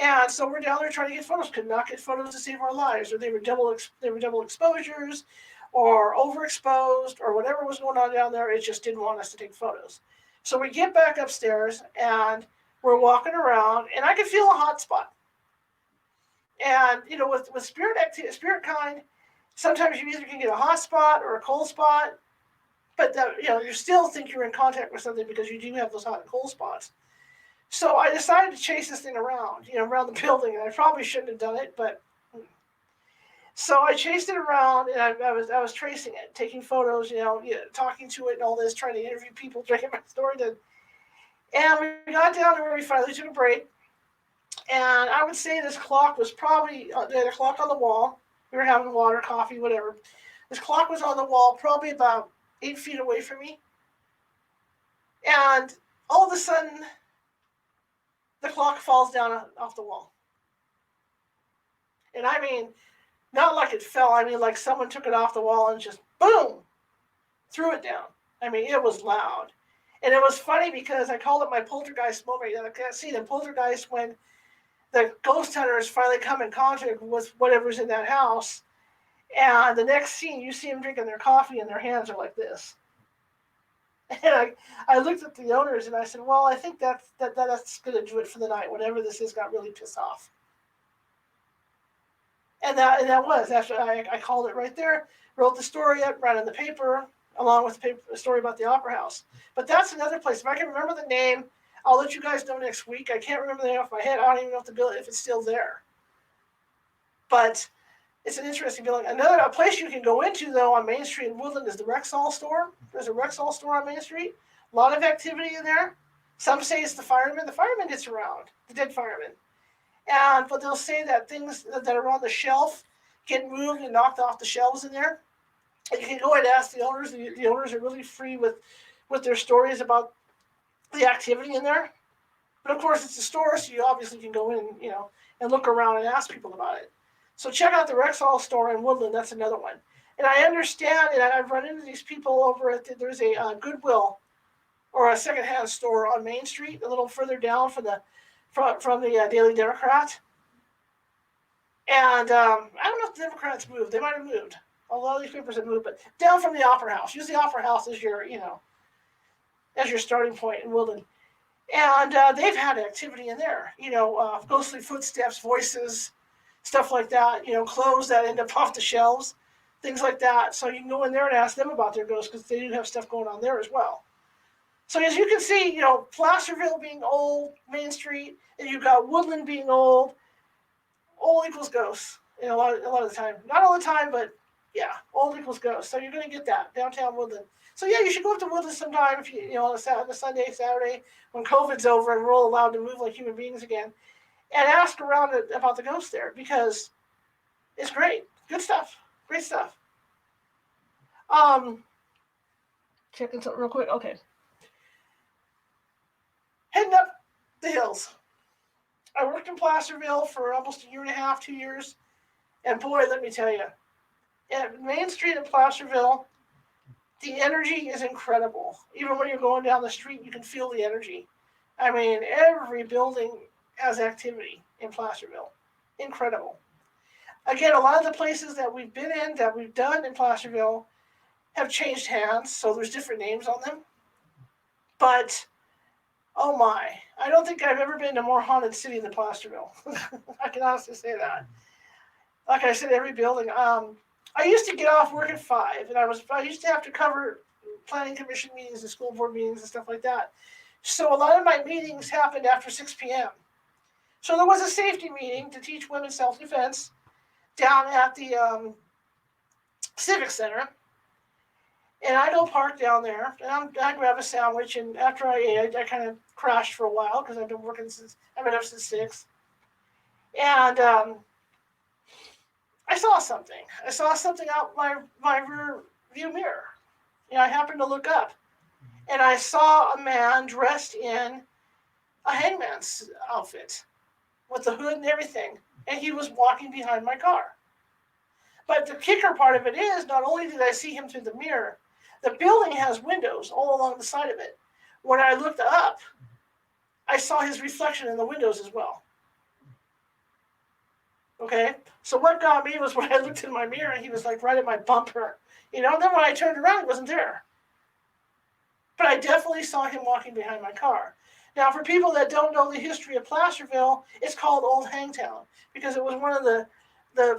And so we're down there trying to get photos. Could not get photos to save our lives, or they were double exposures, or overexposed, or whatever was going on down there. It just didn't want us to take photos. So we get back upstairs, and we're walking around, and I could feel a hot spot. And with spirit kind, sometimes you either can get a hot spot or a cold spot, but you still think you're in contact with something because you do have those hot and cold spots. So I decided to chase this thing around the building, and I probably shouldn't have done it, but so I chased it around, and I was tracing it, taking photos, talking to it and all this, trying to interview people, trying to get my story done. And we got down to where we finally took a break. And I would say this clock was probably, they had a clock on the wall. We were having water, coffee, whatever. This clock was on the wall, probably about 8 feet away from me. And all of a sudden, the clock falls down off the wall. And I mean, not like it fell. I mean, like someone took it off the wall and just boom, threw it down. I mean, it was loud. And it was funny because I called it my poltergeist moment. I can't see the poltergeist when the ghost hunters finally come in contact with whatever's in that house. And the next scene, you see them drinking their coffee and their hands are like this. And I looked at the owners and I said, well, I think that's going to do it for the night. Whatever this is got really pissed off. And that was after I called it right there, wrote the story up, ran in the paper, along with the story about the Opera House. But that's another place. If I can remember the name, I'll let you guys know next week. I can't remember the name off my head. I don't even know if it's still there. But it's an interesting building. A place you can go into, though, on Main Street in Woodland is the Rexall store. There's a Rexall store on Main Street. A lot of activity in there. Some say it's the fireman. The fireman gets around, the dead fireman. But they'll say that things that are on the shelf get moved and knocked off the shelves in there. And you can go and ask the owners. The owners are really free with their stories about the activity in there. But of course, it's a store, so you obviously can go in, and look around and ask people about it. So check out the Rexall store in Woodland. That's another one. And I understand, and I've run into these people over at there's a Goodwill or a secondhand store on Main Street, a little further down from the Daily Democrat. And I don't know if the Democrats moved. They might have moved. A lot of these papers have moved, but down from the Opera House. Use the Opera House as your starting point in Woodland. And they've had activity in there. Ghostly footsteps, voices, stuff like that. Clothes that end up off the shelves, things like that. So you can go in there and ask them about their ghosts because they do have stuff going on there as well. So as you can see, Placerville being old, Main Street, and you've got Woodland being old. Old equals ghosts. A lot of the time. Not all the time, but yeah, old equals ghosts. So you're going to get that downtown Woodland. So yeah, you should go up to Woodland sometime if on a Sunday, Saturday, when COVID's over and we're all allowed to move like human beings again, and ask around about the ghosts there because it's great. Good stuff. Great stuff. Checking something real quick. Okay. Heading up the hills. I worked in Placerville for almost a year and a half, 2 years. And boy, let me tell you, at Main Street in Placerville, the energy is incredible. Even when you're going down the street, you can feel the energy. I mean, every building has activity in Placerville. Incredible. Again, a lot of the places that we've been in, that we've done in Placerville, have changed hands, so there's different names on them. But oh my, I don't think I've ever been to a more haunted city than Placerville. I can honestly say that. Like I said, every building. I used to get off work at 5, and I used to have to cover planning commission meetings and school board meetings and stuff like that. So a lot of my meetings happened after 6 p.m. So there was a safety meeting to teach women self-defense down at the Civic Center. And I go park down there, and I grab a sandwich, and after I ate, I kind of crashed for a while because I've been up since 6. And I saw something. I saw something out my rear view mirror. I happened to look up, and I saw a man dressed in a hangman's outfit with the hood and everything, and he was walking behind my car. But the kicker part of it is, not only did I see him through the mirror, the building has windows all along the side of it. When I looked up, I saw his reflection in the windows as well. Okay? So what got me was when I looked in my mirror, he was like right at my bumper. Then when I turned around, he wasn't there. But I definitely saw him walking behind my car. Now, for people that don't know the history of Placerville, it's called Old Hangtown because it was one of the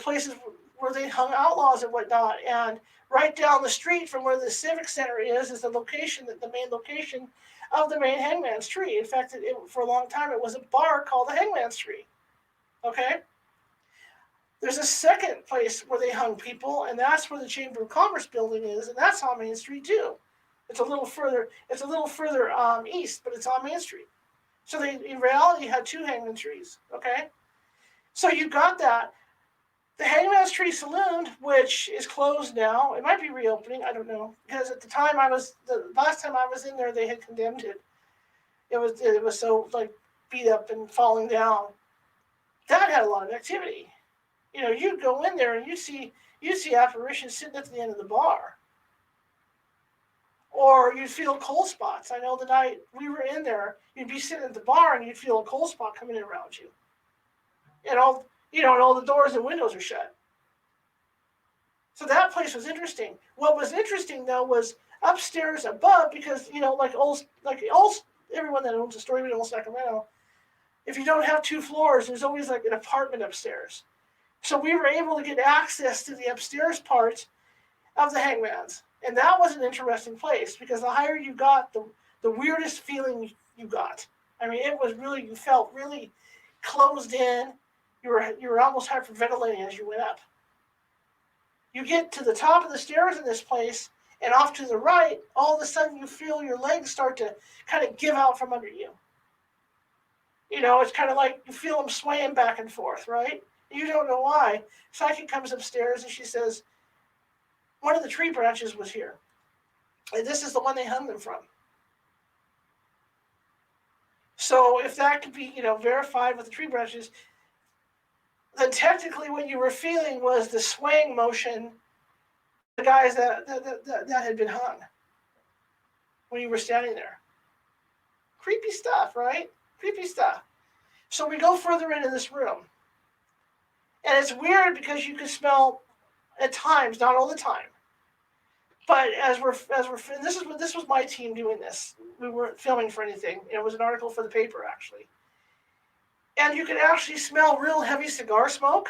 places where they hung outlaws and whatnot. And right down the street from where the Civic Center is the main location of the main Hangman's Tree. In fact, for a long time, it was a bar called the Hangman's Tree. Okay? There's a second place where they hung people, and that's where the Chamber of Commerce building is, and that's on Main Street too. It's a little further. It's a little further east, but it's on Main Street. So they, in reality, had two hangman trees. Okay, so you got that. The Hangman's Tree Saloon, which is closed now, it might be reopening. I don't know, because at the last time I was in there, they had condemned it. It was so like beat up and falling down. That had a lot of activity. You'd go in there and you'd see apparitions sitting at the end of the bar, or you'd feel cold spots. I know the night we were in there, you'd be sitting at the bar and you'd feel a cold spot coming in around you. And all the doors and windows are shut. So that place was interesting. What was interesting though was upstairs above, because like everyone that owns a store in old Sacramento, if you don't have two floors, there's always like an apartment upstairs. So we were able to get access to the upstairs part of the Hangman's, and that was an interesting place because the higher you got, the weirdest feeling you got. I mean, it was really, you felt really closed in. You were almost hyperventilating as you went up. You get to the top of the stairs in this place, and off to the right, all of a sudden you feel your legs start to kind of give out from under you. It's kind of like you feel them swaying back and forth, right? You don't know why. Psychic comes upstairs and she says, one of the tree branches was here. And this is the one they hung them from. So if that could be, verified with the tree branches, then technically what you were feeling was the swaying motion, the guys that had been hung when you were standing there. Creepy stuff, right? Creepy stuff. So we go further into this room. And it's weird because you can smell at times, not all the time. But as we're and this was my team doing this. We weren't filming for anything. It was an article for the paper actually. And you can actually smell real heavy cigar smoke.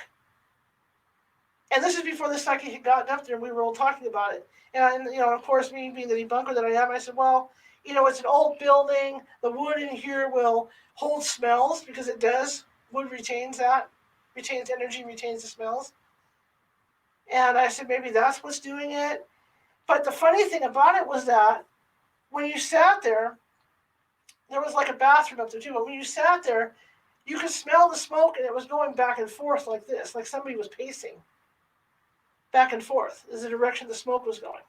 And this is before the psychic had gotten up there and we were all talking about it. And of course, me being the debunker that I am, I said, well, it's an old building. The wood in here will hold smells because it does. Wood retains energy, retains the smells. And I said, maybe that's what's doing it. But the funny thing about it was that when you sat there was like a bathroom up there too. But when you sat there, you could smell the smoke and it was going back and forth like this, like somebody was pacing back and forth is the direction the smoke was going.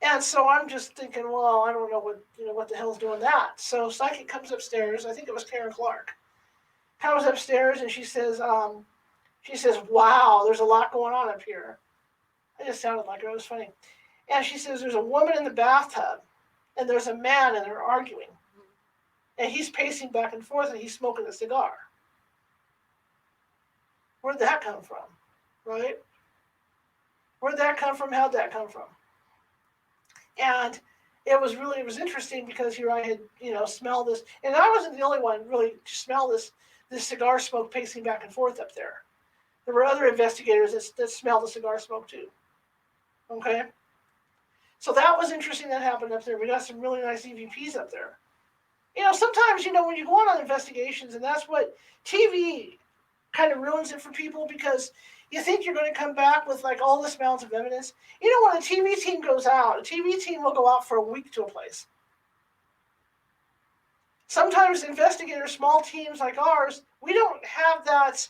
And so I'm just thinking, well, I don't know what the hell's doing that. So psychic comes upstairs. I think it was Karen Clark. Comes upstairs and she says, wow, there's a lot going on up here. I just sounded like her. It was funny. And she says, there's a woman in the bathtub and there's a man and they're arguing. And he's pacing back and forth and he's smoking a cigar. Where'd that come from? Right? Where'd that come from? How'd that come from? And it was interesting because here I had, smelled this, and I wasn't the only one really to smell this cigar smoke pacing back and forth up there. There were other investigators that smelled the cigar smoke too. Okay? So that was interesting that happened up there. We got some really nice EVPs up there. Sometimes, when you go on investigations, and that's what TV kind of ruins it for people because you think you're going to come back with like all this amounts of evidence. When a TV team goes out, a TV team will go out for a week to a place. Sometimes investigators, small teams like ours, we don't have that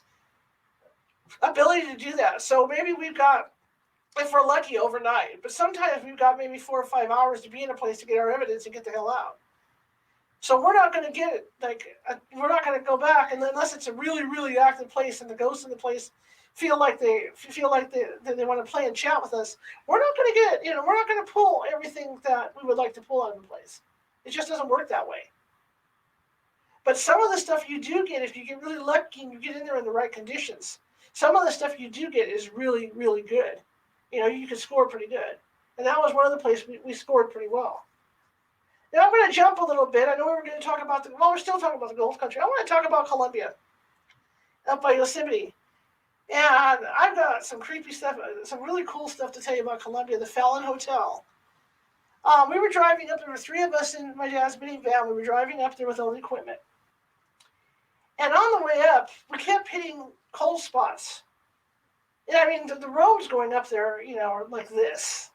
ability to do that. So maybe we've got, if we're lucky, overnight. But sometimes we've got maybe 4 or 5 hours to be in a place to get our evidence and get the hell out. So we're not going to get it, we're not going to go back unless it's a really, really active place and the ghosts in the place feel like they want to play and chat with us. We're not going to get, we're not going to pull everything that we would like to pull out of the place. It just doesn't work that way. But some of the stuff you do get, if you get really lucky and you get in there in the right conditions, some of the stuff you do get is really, really good. You can score pretty good. And that was one of the places we scored pretty well. Now I'm going to jump a little bit. I know we were going to talk about we're still talking about the Gulf country. I want to talk about Colombia, up by Yosemite. And I've got some creepy stuff, some really cool stuff to tell you about Colombia, the Fallon Hotel. We were driving up, there were 3 of us in my dad's minivan. We were driving up there with all the equipment. And on the way up, we kept hitting cold spots. And I mean, the roads going up there, are like this.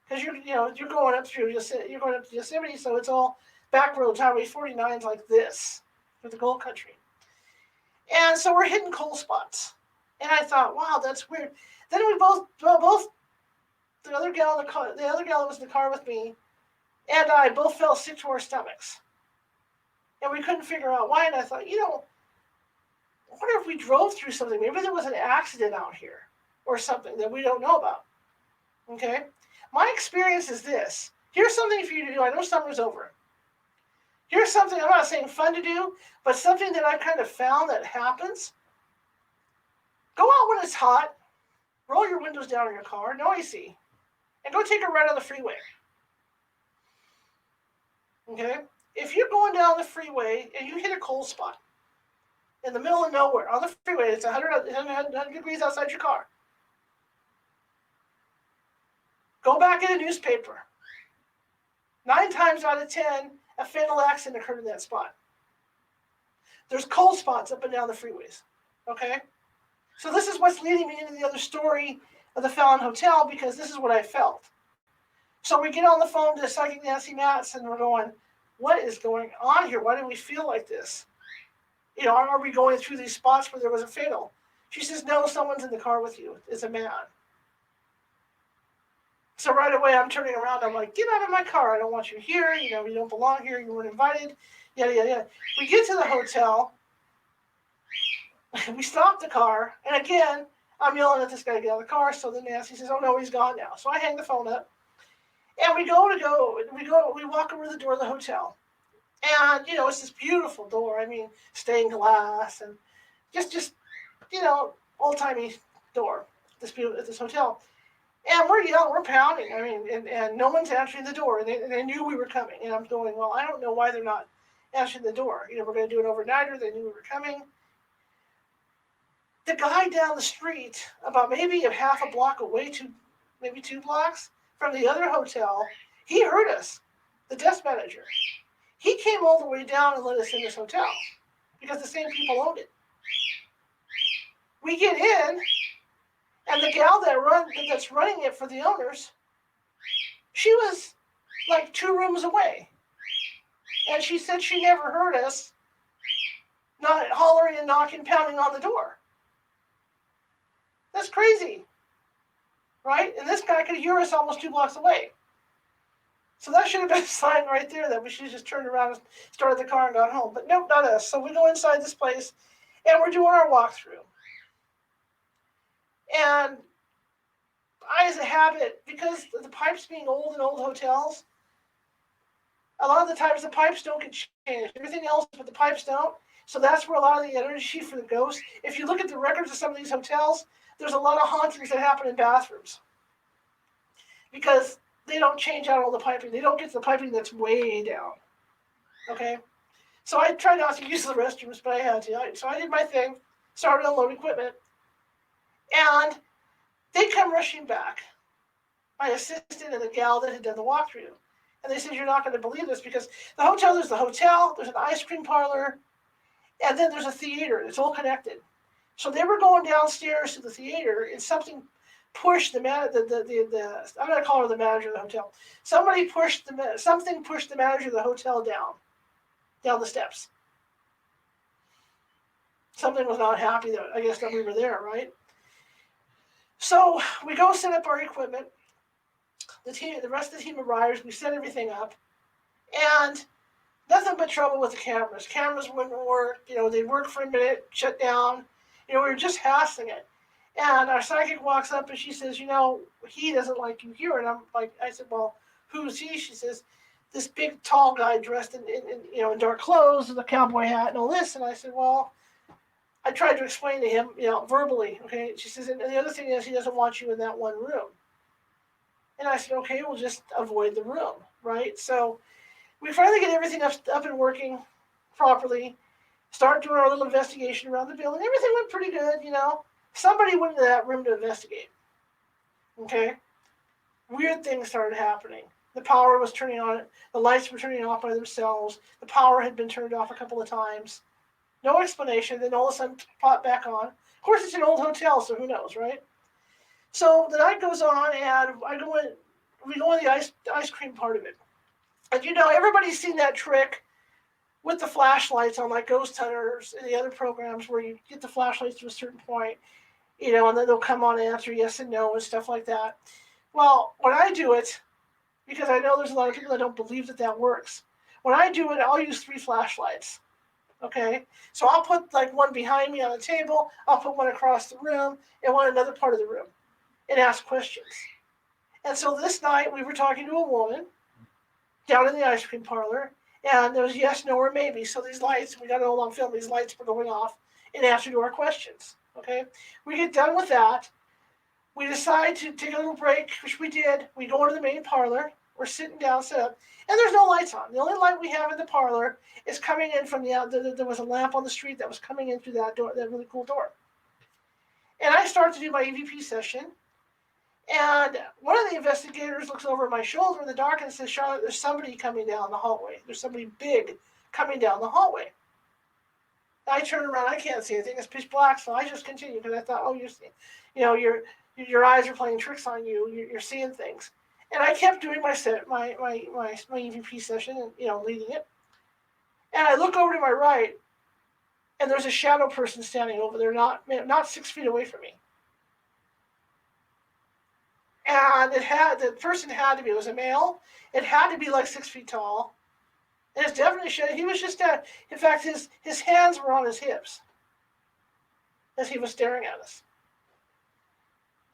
because you're going up through you're going up to Yosemite, so it's all back roads. Highway 49 is like this for the gold country, and so we're hitting cold spots. And I thought, wow, that's weird. Then we both the other gal in the car, the other gal that was in the car with me, and I both felt sick to our stomachs, and we couldn't figure out why. And I thought, I wonder if we drove through something. Maybe there was an accident out here or something that we don't know about. Okay? My experience is this. Here's something for you to do. I know summer's over. Here's something, I'm not saying fun to do, but something that I've kind of found that happens. Go out when it's hot. Roll your windows down in your car, no AC, and go take a ride on the freeway. Okay? If you're going down the freeway and you hit a cold spot in the middle of nowhere on the freeway, it's 100 degrees outside your car, go back in a newspaper. 9 times out of 10, a fatal accident occurred in that spot. There's cold spots up and down the freeways. Okay? So this is what's leading me into the other story of the Fallon Hotel, because this is what I felt. So we get on the phone to Psychic Nancy Matz, and we're going, what is going on here? Why do we feel like this? Are we going through these spots where there was a fatal? She says, no, someone's in the car with you. It's a man. So right away, I'm turning around. I'm like, get out of my car. I don't want you here. You don't belong here. You weren't invited. Yada, yada, yada. We get to the hotel. We stop the car. And again, I'm yelling at this guy to get out of the car. So then Nancy says, oh, no, he's gone now. So I hang the phone up. And we walk over to the door of the hotel. And, it's this beautiful door. I mean, stained glass and just old-timey door at this hotel. And we're yelling, we're pounding. I mean, and no one's answering the door. And they knew we were coming. And I'm going, well, I don't know why they're not answering the door. We're going to do an overnighter. They knew we were coming. The guy down the street, about maybe a half a block away, maybe 2 blocks from the other hotel, he heard us, the desk manager. He came all the way down and let us in this hotel because the same people owned it. We get in, and the gal that's running it for the owners, she was like 2 rooms away. And she said she never heard us not hollering and knocking, pounding on the door. That's crazy, right? And this guy could hear us almost 2 blocks away. So that should have been a sign right there that we should have just turned around and started the car and got home. But nope, not us. So we go inside this place, and we're doing our walkthrough. And I, as a habit, because the pipes being old in old hotels, a lot of the times the pipes don't get changed. Everything else, but the pipes don't. So that's where a lot of the energy for the ghosts. If you look at the records of some of these hotels, there's a lot of hauntings that happen in bathrooms. Because they don't change out all the piping. They don't get to the piping that's way down. Okay? So I try not to use the restrooms, but I had to. So I did my thing, started to unload equipment, and they come rushing back. My assistant and the gal that had done the walkthrough. And they said, you're not going to believe this, because there's the hotel, there's an ice cream parlor, and then there's a theater. It's all connected. So they were going downstairs to the theater, and something pushed the I'm going to call her the manager of the hotel. Something pushed the manager of the hotel down the steps. Something was not happy that I guess that we were there, right? So we go set up our equipment. The rest of the team arrives. We set everything up, and nothing but trouble with the cameras. Cameras wouldn't work. They'd work for a minute, shut down. We were just hassling it. And our psychic walks up and she says, he doesn't like you here. And I said, well, who's he? She says, this big tall guy dressed in dark clothes with a cowboy hat and all this. And I said, well, I tried to explain to him, verbally. Okay. She says, and the other thing is he doesn't want you in that one room. And I said, okay, we'll just avoid the room, right? So we finally get everything up and working properly, start doing our little investigation around the building. Everything went pretty good, Somebody went into that room to investigate, okay? Weird things started happening. The power was turning on, the lights were turning off by themselves. The power had been turned off a couple of times. No explanation, then all of a sudden popped back on. Of course, it's an old hotel, so who knows, right? So the night goes on, and I go in. we go in the ice cream part of it. And everybody's seen that trick with the flashlights on like Ghost Hunters and the other programs where you get the flashlights to a certain point, and then they'll come on and answer yes and no and stuff like that. Well, when I do it, because I know there's a lot of people that don't believe that works, when I do it, I'll use 3 flashlights. Okay? So I'll put like one behind me on the table, I'll put one across the room, and one in another part of the room, and ask questions. And so this night we were talking to a woman down in the ice cream parlor, and there was yes, no, or maybe. So these lights, we got it all on film, these lights were going off in answer to our questions. Okay? We get done with that. We decide to take a little break, which we did. We go into the main parlor. We're sitting down, set up, and there's no lights on. The only light we have in the parlor is coming in from there was a lamp on the street that was coming in through that door, that really cool door. And I start to do my EVP session, and one of the investigators looks over my shoulder in the dark and says, "Charlotte, there's somebody coming down the hallway. There's somebody big coming down the hallway." I turn around, I can't see anything. It's pitch black, so I just continue because I thought, oh, you're seeing, your eyes are playing tricks on you. You're seeing things. And I kept doing my EVP session and leading it. And I look over to my right, and there's a shadow person standing over there, not 6 feet away from me. And the person had to be, it was a male. It had to be like 6 feet tall. And it's definitely shadow. He was just in fact, his hands were on his hips as he was staring at us.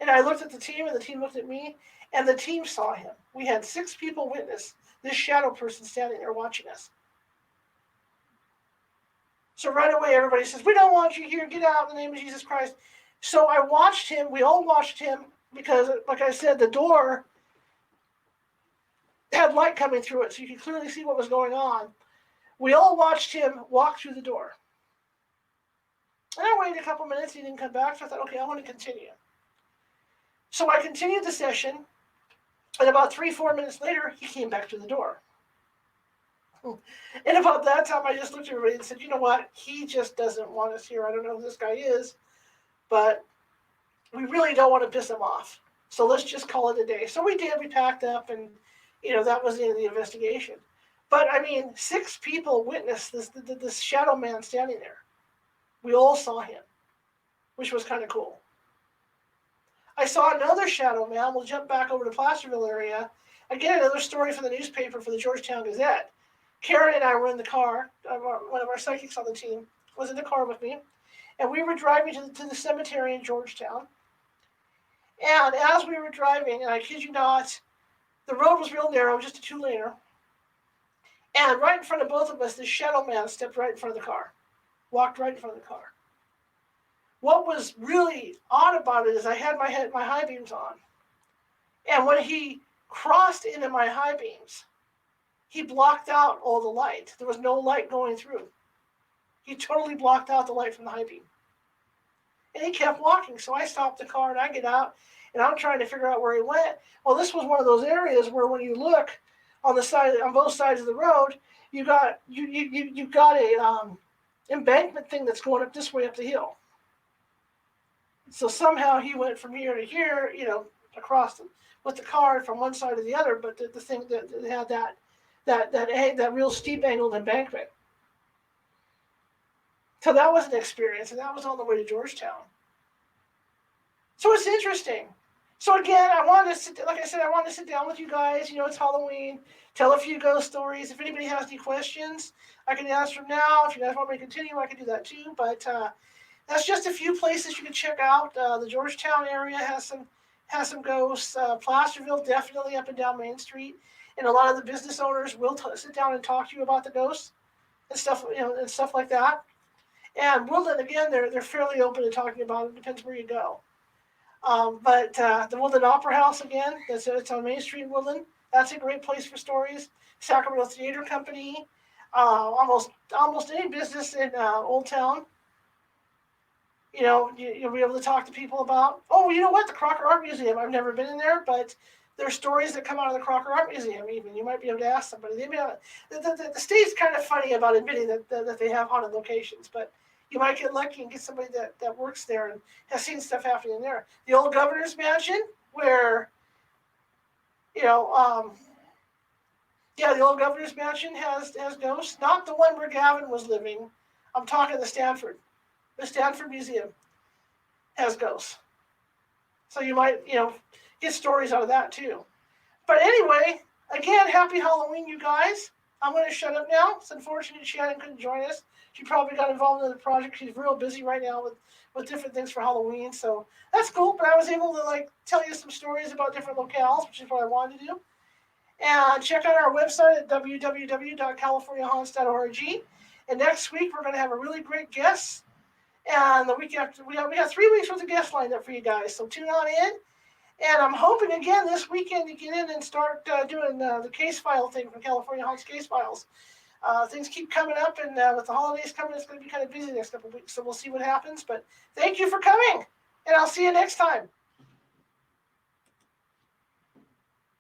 And I looked at the team, and the team looked at me, and the team saw him. We had 6 people witness this shadow person standing there watching us. So right away, everybody says, "We don't want you here. Get out in the name of Jesus Christ." So I watched him. We all watched him because, like I said, the door had light coming through it, so you could clearly see what was going on. We all watched him walk through the door. And I waited a couple minutes. He didn't come back, so I thought, okay, I want to continue. So I continued the session, and about 3-4 minutes later, he came back to the door. And about that time, I just looked at everybody and said, you know what? He just doesn't want us here. I don't know who this guy is, but we really don't want to piss him off. So let's just call it a day. So we did. We packed up, and that was the end of the investigation. But 6 people witnessed this shadow man standing there. We all saw him, which was kind of cool. I saw another shadow man. We'll jump back over to Placerville area. Again, another story from the newspaper for the Georgetown Gazette. Karen and I were in the car. One of our psychics on the team was in the car with me, and we were driving to the cemetery in Georgetown. And as we were driving, and I kid you not, the road was real narrow, just a 2-laner. And right in front of both of us, this shadow man stepped right in front of the car, walked right in front of the car. What was really odd about it is I had my high beams on. And when he crossed into my high beams, he blocked out all the light. There was no light going through. He totally blocked out the light from the high beam. And he kept walking. So I stopped the car and I get out and I'm trying to figure out where he went. Well, this was one of those areas where when you look on both sides of the road, you got a embankment thing that's going up this way up the hill. So somehow he went from here to here, across with the car from one side to the other. But the thing that had that real steep angled embankment. So that was an experience, and that was on the way to Georgetown. So it's interesting. So again, I wanted to sit down with you guys. It's Halloween. Tell a few ghost stories. If anybody has any questions, I can answer them now. If you guys want me to continue, I can do that too. But that's just a few places you can check out. The Georgetown area has some ghosts. Placerville, definitely up and down Main Street. And a lot of the business owners will sit down and talk to you about the ghosts and stuff, and stuff like that. And Woodland, again, they're fairly open to talking about it. Depends where you go. But the Woodland Opera House, again, it's on Main Street in Woodland. That's a great place for stories. Sacramento Theater Company, almost any business in Old Town. You'll be able to talk to people about. Oh, you know what? The Crocker Art Museum. I've never been in there, but there's stories that come out of the Crocker Art Museum. Even you might be able to ask somebody. The state's kind of funny about admitting that they have haunted locations, but you might get lucky and get somebody that works there and has seen stuff happening there. The old governor's mansion, where You know, yeah, the old governor's mansion has ghosts. Not the one where Gavin was living. I'm talking the Stanford. The Stanford Museum has ghosts. So you might, get stories out of that too. But anyway, again, happy Halloween, you guys. I'm going to shut up now. It's unfortunate Shannon couldn't join us. She probably got involved in the project. She's real busy right now with different things for Halloween. So that's cool. But I was able to tell you some stories about different locales, which is what I wanted to do. And check out our website at www.californiahaunts.org. And next week we're going to have a really great guest. And the week after, we have 3 weeks worth of guests lined up for you guys. So tune on in. And I'm hoping again this weekend to get in and start doing the case file thing from California Haunts Case Files. Things keep coming up, and with the holidays coming, it's going to be kind of busy the next couple of weeks. So we'll see what happens. But thank you for coming, and I'll see you next time.